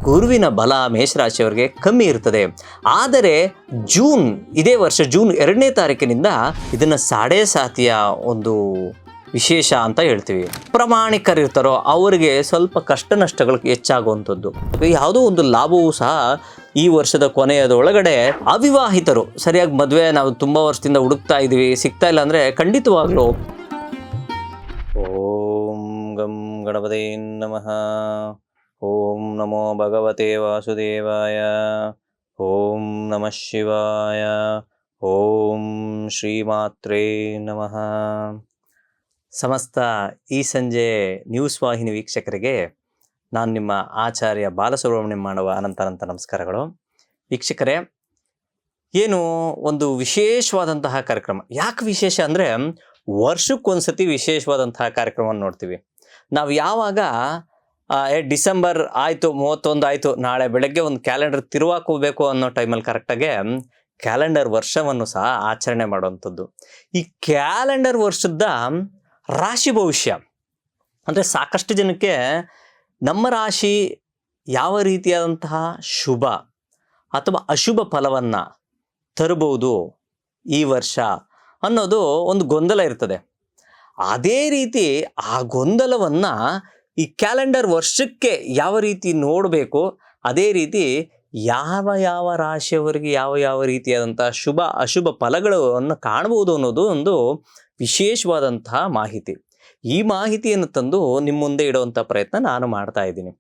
ಗುರುವಿನ ಬಲ ಮೇಷರಾಶಿಯವರಿಗೆ ಕಮ್ಮಿ ಇರ್ತದೆ. ಆದರೆ ಇದೇ ವರ್ಷ ಜೂನ್ 2ನೇ ತಾರೀಕಿನಿಂದ ಇದನ್ನು ಸಾಡೆ ಸಾತಿಯ ಒಂದು ವಿಶೇಷ ಅಂತ ಹೇಳ್ತೀವಿ. ಪ್ರಾಮಾಣಿಕರಿರ್ತಾರೋ ಅವರಿಗೆ ಸ್ವಲ್ಪ ಕಷ್ಟ ನಷ್ಟಗಳು ಹೆಚ್ಚಾಗುವಂಥದ್ದು. ಯಾವುದೋ ಒಂದು ಲಾಭವೂ ಸಹ ಈ ವರ್ಷದ ಕೊನೆಯದೊಳಗಡೆ ಅವಿವಾಹಿತರು ಸರಿಯಾಗಿ ಮದುವೆ ನಾವು ತುಂಬ ವರ್ಷದಿಂದ ಹುಡುಕ್ತಾ ಇದ್ದೀವಿ, ಸಿಗ್ತಾ ಇಲ್ಲ ಅಂದರೆ ಖಂಡಿತವಾಗ್ಲೂ ಓಂ ಗಂ ಗಣಪತಿ ನಮಃ. ಓಂ ನಮೋ ಭಗವತೆ ವಾಸುದೇವಾಯ. ಓಂ ನಮಃ ಶಿವಾಯ. ಓಂ ಶ್ರೀಮಾತ್ರೇ ನಮಃ. ಸಮಸ್ತ ಈ ಸಂಜೆ ನ್ಯೂಸ್ ವಾಹಿನಿ ವೀಕ್ಷಕರಿಗೆ ನಾನು ನಿಮ್ಮ ಆಚಾರ್ಯ ಬಾಲಸುಬ್ರಹ್ಮಣ್ಯಂ ಮಾಡುವ ಅನಂತ ನಮಸ್ಕಾರಗಳು. ವೀಕ್ಷಕರೇ, ಏನು ಒಂದು ವಿಶೇಷವಾದಂತಹ ಕಾರ್ಯಕ್ರಮ. ಯಾಕೆ ವಿಶೇಷ ಅಂದರೆ ವರ್ಷಕ್ಕೊಂದ್ಸತಿ ವಿಶೇಷವಾದಂತಹ ಕಾರ್ಯಕ್ರಮವನ್ನು ನೋಡ್ತೀವಿ ನಾವು. ಯಾವಾಗ ಡಿಸೆಂಬರ್ ಆಯಿತು, 31 ಆಯಿತು, ನಾಳೆ ಬೆಳಗ್ಗೆ ಒಂದು ಕ್ಯಾಲೆಂಡರ್ ತಿರುವಾಕೋಬೇಕು ಅನ್ನೋ ಟೈಮಲ್ಲಿ ಕರೆಕ್ಟಾಗೆ ಕ್ಯಾಲೆಂಡರ್ ವರ್ಷವನ್ನು ಸಹ ಆಚರಣೆ ಮಾಡುವಂಥದ್ದು. ಈ ಕ್ಯಾಲೆಂಡರ್ ವರ್ಷದ ರಾಶಿ ಭವಿಷ್ಯ ಅಂದರೆ ಸಾಕಷ್ಟು ಜನಕ್ಕೆ ನಮ್ಮ ರಾಶಿ ಯಾವ ರೀತಿಯಾದಂತಹ ಶುಭ ಅಥವಾ ಅಶುಭ ಫಲವನ್ನು ತರಬಹುದು ಈ ವರ್ಷ ಅನ್ನೋದು ಒಂದು ಗೊಂದಲ ಇರ್ತದೆ. ಅದೇ ರೀತಿ ಆ ಗೊಂದಲವನ್ನು ಈ ಕ್ಯಾಲೆಂಡರ್ ವರ್ಷಕ್ಕೆ ಯಾವ ರೀತಿ ನೋಡಬೇಕು, ಅದೇ ರೀತಿ ಯಾವ ರಾಶಿಯವರಿಗೆ ಯಾವ ರೀತಿಯಾದಂಥ ಶುಭ ಅಶುಭ ಫಲಗಳನ್ನು ಕಾಣಬಹುದು ಅನ್ನೋದು ಒಂದು ವಿಶೇಷವಾದಂತಹ ಮಾಹಿತಿ. ಈ ಮಾಹಿತಿಯನ್ನು ತಂದು ನಿಮ್ಮ ಮುಂದೆ ಇಡುವಂಥ ಪ್ರಯತ್ನ ನಾನು ಮಾಡ್ತಾ ಇದ್ದೀನಿ.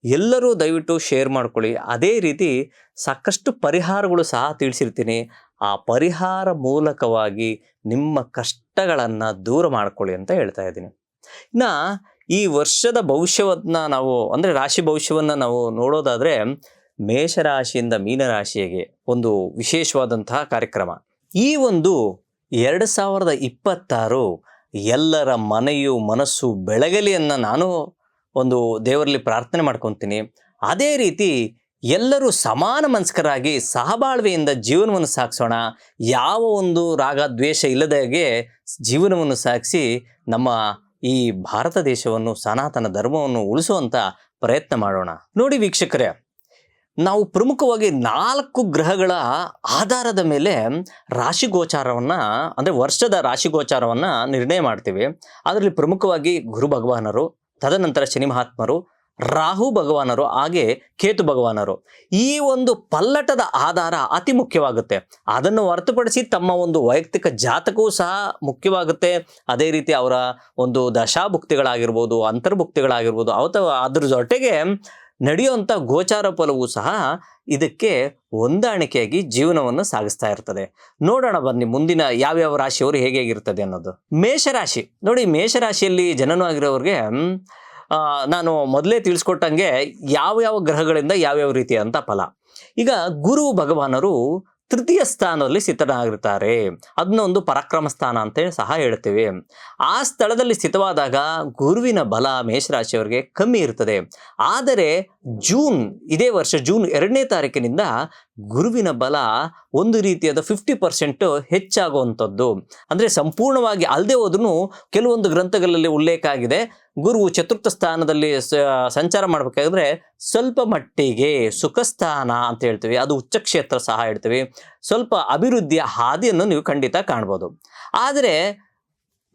ಎಲ್ಲರೂ ದಯವಿಟ್ಟು ಶೇರ್ ಮಾಡ್ಕೊಳ್ಳಿ. ಅದೇ ರೀತಿ ಸಾಕಷ್ಟು ಪರಿಹಾರಗಳು ಸಹ ತಿಳಿಸಿರ್ತೀನಿ. ಆ ಪರಿಹಾರ ಮೂಲಕವಾಗಿ ನಿಮ್ಮ ಕಷ್ಟಗಳನ್ನು ದೂರ ಮಾಡ್ಕೊಳ್ಳಿ ಅಂತ ಹೇಳ್ತಾ ಇದ್ದೀನಿ. ಇನ್ನು ಈ ವರ್ಷದ ಭವಿಷ್ಯವನ್ನು ನಾವು ಅಂದರೆ ರಾಶಿ ಭವಿಷ್ಯವನ್ನು ನಾವು ನೋಡೋದಾದರೆ ಮೇಷರಾಶಿಯಿಂದ ಮೀನರಾಶಿಗೆ ಒಂದು ವಿಶೇಷವಾದಂತಹ ಕಾರ್ಯಕ್ರಮ. ಈ ಒಂದು 2026 ಎಲ್ಲರ ಮನೆಯು ಮನಸ್ಸು ಬೆಳಗಲಿ ಅನ್ನೋ ನಾನು ಒಂದು ದೇವರಲ್ಲಿ ಪ್ರಾರ್ಥನೆ ಮಾಡ್ಕೊತೀನಿ. ಅದೇ ರೀತಿ ಎಲ್ಲರೂ ಸಮಾನ ಮನಸ್ಕರಾಗಿ ಸಹಬಾಳ್ವೆಯಿಂದ ಜೀವನವನ್ನು ಸಾಗಿಸೋಣ. ಯಾವ ಒಂದು ರಾಗ ದ್ವೇಷ ಇಲ್ಲದಾಗೆ ಜೀವನವನ್ನು ಸಾಗಿಸಿ ನಮ್ಮ ಈ ಭಾರತ ದೇಶವನ್ನು ಸನಾತನ ಧರ್ಮವನ್ನು ಉಳಿಸುವಂಥ ಪ್ರಯತ್ನ ಮಾಡೋಣ. ನೋಡಿ ವೀಕ್ಷಕರೇ, ನಾವು ಪ್ರಮುಖವಾಗಿ 4 ಗ್ರಹಗಳ ಆಧಾರದ ಮೇಲೆ ರಾಶಿಗೋಚಾರವನ್ನು ಅಂದರೆ ವರ್ಷದ ರಾಶಿಗೋಚಾರವನ್ನು ನಿರ್ಣಯ ಮಾಡ್ತೀವಿ. ಅದರಲ್ಲಿ ಪ್ರಮುಖವಾಗಿ ಗುರು ಭಗವಾನರು, ತದನಂತರ ಶನಿ ಮಹಾತ್ಮರು, ರಾಹು ಭಗವಾನರು, ಹಾಗೆ ಕೇತು ಭಗವಾನರು. ಈ ಒಂದು ಪಲ್ಲಟದ ಆಧಾರ ಅತಿ ಮುಖ್ಯವಾಗುತ್ತೆ. ಅದನ್ನು ಹೊರತುಪಡಿಸಿ ತಮ್ಮ ಒಂದು ವೈಯಕ್ತಿಕ ಜಾತಕವೂ ಸಹ ಮುಖ್ಯವಾಗುತ್ತೆ. ಅದೇ ರೀತಿ ಅವರ ಒಂದು ದಶಾಭುಕ್ತಿಗಳಾಗಿರ್ಬೋದು, ಅಂತರ್ಭುಕ್ತಿಗಳಾಗಿರ್ಬೋದು, ಅಥವಾ ಅದ್ರ ಜೊತೆಗೆ ನಡೆಯುವಂಥ ಗೋಚಾರ ಫಲವೂ ಸಹ ಇದಕ್ಕೆ ಹೊಂದಾಣಿಕೆಯಾಗಿ ಜೀವನವನ್ನು ಸಾಗಿಸ್ತಾ ಇರ್ತದೆ. ನೋಡೋಣ ಬನ್ನಿ ಮುಂದಿನ ಯಾವ್ಯಾವ ರಾಶಿಯವರು ಹೇಗಿರ್ತದೆ ಅನ್ನೋದು. ಮೇಷರಾಶಿ ನೋಡಿ, ಮೇಷರಾಶಿಯಲ್ಲಿ ಜನನವಾಗಿರೋರಿಗೆ ನಾನು ಮೊದಲೇ ತಿಳಿಸ್ಕೊಟ್ಟಂಗೆ ಯಾವ ಗ್ರಹಗಳಿಂದ ಯಾವ್ಯಾವ ರೀತಿಯಾದಂಥ ಫಲ. ಈಗ ಗುರು ಭಗವಾನರು ತೃತೀಯ ಸ್ಥಾನದಲ್ಲಿ ಸ್ಥಿತರಾಗಿರ್ತಾರೆ. ಅದನ್ನ ಒಂದು ಪರಾಕ್ರಮ ಸ್ಥಾನ ಅಂತೇಳಿ ಸಹ ಹೇಳ್ತೀವಿ. ಆ ಸ್ಥಳದಲ್ಲಿ ಸ್ಥಿತವಾದಾಗ ಗುರುವಿನ ಬಲ ಮೇಷರಾಶಿಯವರಿಗೆ ಕಮ್ಮಿ ಇರ್ತದೆ. ಆದರೆ ಇದೇ ವರ್ಷ ಜೂನ್ 2ನೇ ತಾರೀಕಿನಿಂದ ಗುರುವಿನ ಬಲ ಒಂದು ರೀತಿಯಾದ 50% ಹೆಚ್ಚಾಗುವಂಥದ್ದು. ಅಂದರೆ ಸಂಪೂರ್ಣವಾಗಿ ಅಲ್ಲದೆ ಹೋದ್ರೂ ಕೆಲವೊಂದು ಗ್ರಂಥಗಳಲ್ಲಿ ಉಲ್ಲೇಖ ಆಗಿದೆ, ಗುರು ಚತುರ್ಥ ಸ್ಥಾನದಲ್ಲಿ ಸಂಚಾರ ಮಾಡಬೇಕಾದ್ರೆ ಸ್ವಲ್ಪ ಮಟ್ಟಿಗೆ ಸುಖಸ್ಥಾನ ಅಂತ ಹೇಳ್ತೀವಿ, ಅದು ಉಚ್ಚಕ್ಷೇತ್ರ ಸಹ ಹೇಳ್ತೀವಿ. ಸ್ವಲ್ಪ ಅಭಿವೃದ್ಧಿಯ ಹಾದಿಯನ್ನು ನೀವು ಖಂಡಿತ ಕಾಣ್ಬೋದು. ಆದರೆ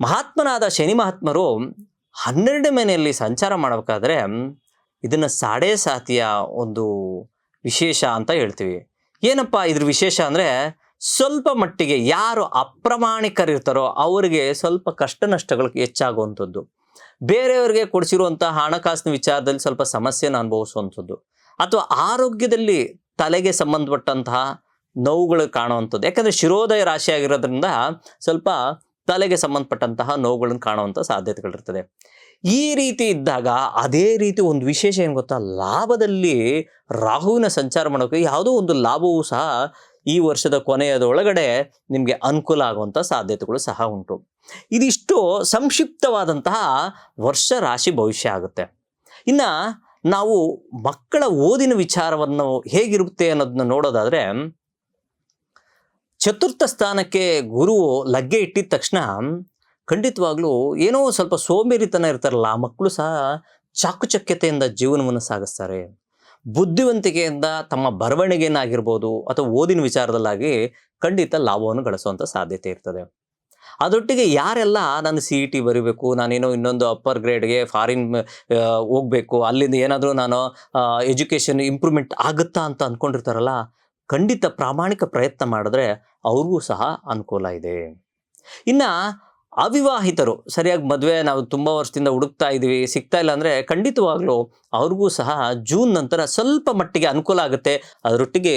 ಮಹಾತ್ಮನಾದ ಶನಿ ಮಹಾತ್ಮರು 12ನೇ ಮನೆಯಲ್ಲಿ ಸಂಚಾರ ಮಾಡಬೇಕಾದ್ರೆ ಇದನ್ನು ಸಾಡೆ ಸಾತಿಯ ಒಂದು ವಿಶೇಷ ಅಂತ ಹೇಳ್ತೀವಿ. ಏನಪ್ಪ ಇದ್ರ ವಿಶೇಷ ಅಂದರೆ ಸ್ವಲ್ಪ ಮಟ್ಟಿಗೆ ಯಾರು ಅಪ್ರಾಮಾಣಿಕರಿರ್ತಾರೋ ಅವರಿಗೆ ಸ್ವಲ್ಪ ಕಷ್ಟ ನಷ್ಟಗಳು ಹೆಚ್ಚಾಗುವಂಥದ್ದು. ಬೇರೆಯವರಿಗೆ ಕೊಡಿಸಿರುವಂಥ ಹಣಕಾಸಿನ ವಿಚಾರದಲ್ಲಿ ಸ್ವಲ್ಪ ಸಮಸ್ಯೆನ ಅನುಭವಿಸುವಂಥದ್ದು, ಅಥವಾ ಆರೋಗ್ಯದಲ್ಲಿ ತಲೆಗೆ ಸಂಬಂಧಪಟ್ಟಂತಹ ನೋವುಗಳು ಕಾಣುವಂಥದ್ದು. ಯಾಕಂದರೆ ಶಿರೋದಯ ರಾಶಿ ಆಗಿರೋದ್ರಿಂದ ಸ್ವಲ್ಪ ತಲೆಗೆ ಸಂಬಂಧಪಟ್ಟಂತಹ ನೋವುಗಳನ್ನು ಕಾಣುವಂಥ ಸಾಧ್ಯತೆಗಳಿರ್ತದೆ. ಈ ರೀತಿ ಇದ್ದಾಗ ಅದೇ ರೀತಿ ಒಂದು ವಿಶೇಷ ಏನು ಗೊತ್ತಾ, ಲಾಭದಲ್ಲಿ ರಾಹುವಿನ ಸಂಚಾರ ಮಾಡೋಕೆ ಯಾವುದೋ ಒಂದು ಲಾಭವೂ ಸಹ ಈ ವರ್ಷದ ಕೊನೆಯದೊಳಗಡೆ ನಿಮಗೆ ಅನುಕೂಲ ಆಗುವಂಥ ಸಾಧ್ಯತೆಗಳು ಸಹ ಉಂಟು. ಇದಿಷ್ಟು ಸಂಕ್ಷಿಪ್ತವಾದಂತಹ ವರ್ಷ ರಾಶಿ ಭವಿಷ್ಯ ಆಗುತ್ತೆ. ಇನ್ನು ನಾವು ಮಕ್ಕಳ ಓದಿನ ವಿಚಾರವನ್ನು ಹೇಗಿರುತ್ತೆ ಅನ್ನೋದನ್ನ ನೋಡೋದಾದರೆ, ಚತುರ್ಥ ಸ್ಥಾನಕ್ಕೆ ಗುರು ಲಗ್ಗೆ ಇಟ್ಟಿದ ತಕ್ಷಣ ಖಂಡಿತವಾಗ್ಲೂ ಏನೋ ಸ್ವಲ್ಪ ಸೋಂಬೇರಿತನ ಇರ್ತಾರಲ್ಲ, ಆ ಮಕ್ಕಳು ಸಹ ಚಾಕುಚಕ್ಯತೆಯಿಂದ ಜೀವನವನ್ನು ಸಾಗಿಸ್ತಾರೆ. ಬುದ್ಧಿವಂತಿಕೆಯಿಂದ ತಮ್ಮ ಬರವಣಿಗೆಯನ್ನಾಗಿರ್ಬೋದು ಅಥವಾ ಓದಿನ ವಿಚಾರದಲ್ಲಾಗಿ ಖಂಡಿತ ಲಾಭವನ್ನು ಗಳಿಸುವಂಥ ಸಾಧ್ಯತೆ ಇರ್ತದೆ. ಅದರೊಟ್ಟಿಗೆ ಯಾರೆಲ್ಲ ನಾನು CET ಬರಿಬೇಕು, ನಾನೇನೋ ಇನ್ನೊಂದು ಅಪ್ಪರ್ ಗ್ರೇಡ್ಗೆ ಫಾರಿನ್ ಹೋಗಬೇಕು, ಅಲ್ಲಿಂದ ಏನಾದರೂ ನಾನು ಎಜುಕೇಷನ್ ಇಂಪ್ರೂವ್ಮೆಂಟ್ ಆಗುತ್ತಾ ಅಂತ ಅಂದ್ಕೊಂಡಿರ್ತಾರಲ್ಲ, ಖಂಡಿತ ಪ್ರಾಮಾಣಿಕ ಪ್ರಯತ್ನ ಮಾಡಿದ್ರೆ ಅವ್ರಿಗೂ ಸಹ ಅನುಕೂಲ ಇದೆ. ಇನ್ನು ಅವಿವಾಹಿತರು ಸರಿಯಾಗಿ ಮದುವೆ ನಾವು ತುಂಬ ವರ್ಷದಿಂದ ಹುಡುಕ್ತಾ ಇದ್ದೀವಿ, ಸಿಗ್ತಾ ಇಲ್ಲ ಅಂದರೆ ಖಂಡಿತವಾಗ್ಲೂ ಅವ್ರಿಗೂ ಸಹ ಜೂನ್ ನಂತರ ಸ್ವಲ್ಪ ಮಟ್ಟಿಗೆ ಅನುಕೂಲ ಆಗುತ್ತೆ. ಅದರೊಟ್ಟಿಗೆ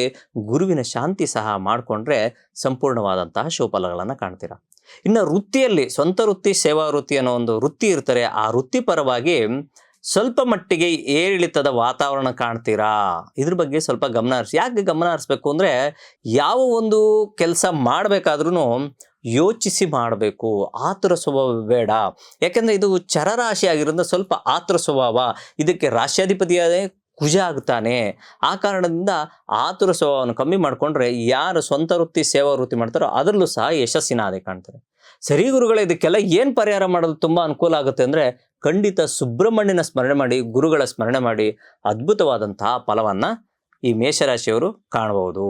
ಗುರುವಿನ ಶಾಂತಿ ಸಹ ಮಾಡಿಕೊಂಡ್ರೆ ಸಂಪೂರ್ಣವಾದಂತಹ ಶುಭಫಲಗಳನ್ನು ಕಾಣ್ತೀರ. ಇನ್ನು ವೃತ್ತಿಯಲ್ಲಿ ಸ್ವಂತ ವೃತ್ತಿ, ಸೇವಾ ವೃತ್ತಿ ಅನ್ನೋ ಒಂದು ವೃತ್ತಿ ಇರ್ತಾರೆ. ಆ ವೃತ್ತಿಪರವಾಗಿ ಸ್ವಲ್ಪ ಮಟ್ಟಿಗೆ ಏರಿಳಿತದ ವಾತಾವರಣ ಕಾಣ್ತೀರಾ. ಇದ್ರ ಬಗ್ಗೆ ಸ್ವಲ್ಪ ಗಮನ ಹರಿಸಿ. ಯಾಕೆ ಗಮನ ಹರಿಸ್ಬೇಕು ಅಂದರೆ, ಯಾವ ಒಂದು ಕೆಲಸ ಮಾಡಬೇಕಾದ್ರೂ ಯೋಚಿಸಿ ಮಾಡಬೇಕು. ಆತುರ ಸ್ವಭಾವ ಬೇಡ. ಯಾಕೆಂದರೆ ಇದು ಚರರಾಶಿ ಆಗಿರೋದ್ರಿಂದ ಸ್ವಲ್ಪ ಆತುರ ಸ್ವಭಾವ. ಇದಕ್ಕೆ ರಾಶ್ಯಾಧಿಪತಿಯಾದ ಕುಜ ಆಗ್ತಾನೆ. ಆ ಕಾರಣದಿಂದ ಆತುರ ಸ್ವಭಾವವನ್ನು ಕಮ್ಮಿ ಮಾಡಿಕೊಂಡ್ರೆ ಯಾರು ಸ್ವಂತ ವೃತ್ತಿ, ಸೇವಾ ವೃತ್ತಿ ಮಾಡ್ತಾರೋ ಅದರಲ್ಲೂ ಸಹ ಯಶಸ್ಸಿನ ಹಾದಿ ಕಾಣ್ತಾರೆ. ಸರಿ ಗುರುಗಳೇ, ಇದಕ್ಕೆಲ್ಲ ಏನು ಪರಿಹಾರ ಮಾಡೋದು ತುಂಬ ಅನುಕೂಲ ಆಗುತ್ತೆ ಅಂದರೆ, ಖಂಡಿತ ಸುಬ್ರಹ್ಮಣ್ಯನ ಸ್ಮರಣೆ ಮಾಡಿ, ಗುರುಗಳ ಸ್ಮರಣೆ ಮಾಡಿ ಅದ್ಭುತವಾದಂತಹ ಫಲವನ್ನು ಈ ಮೇಷರಾಶಿಯವರು ಕಾಣಬಹುದು.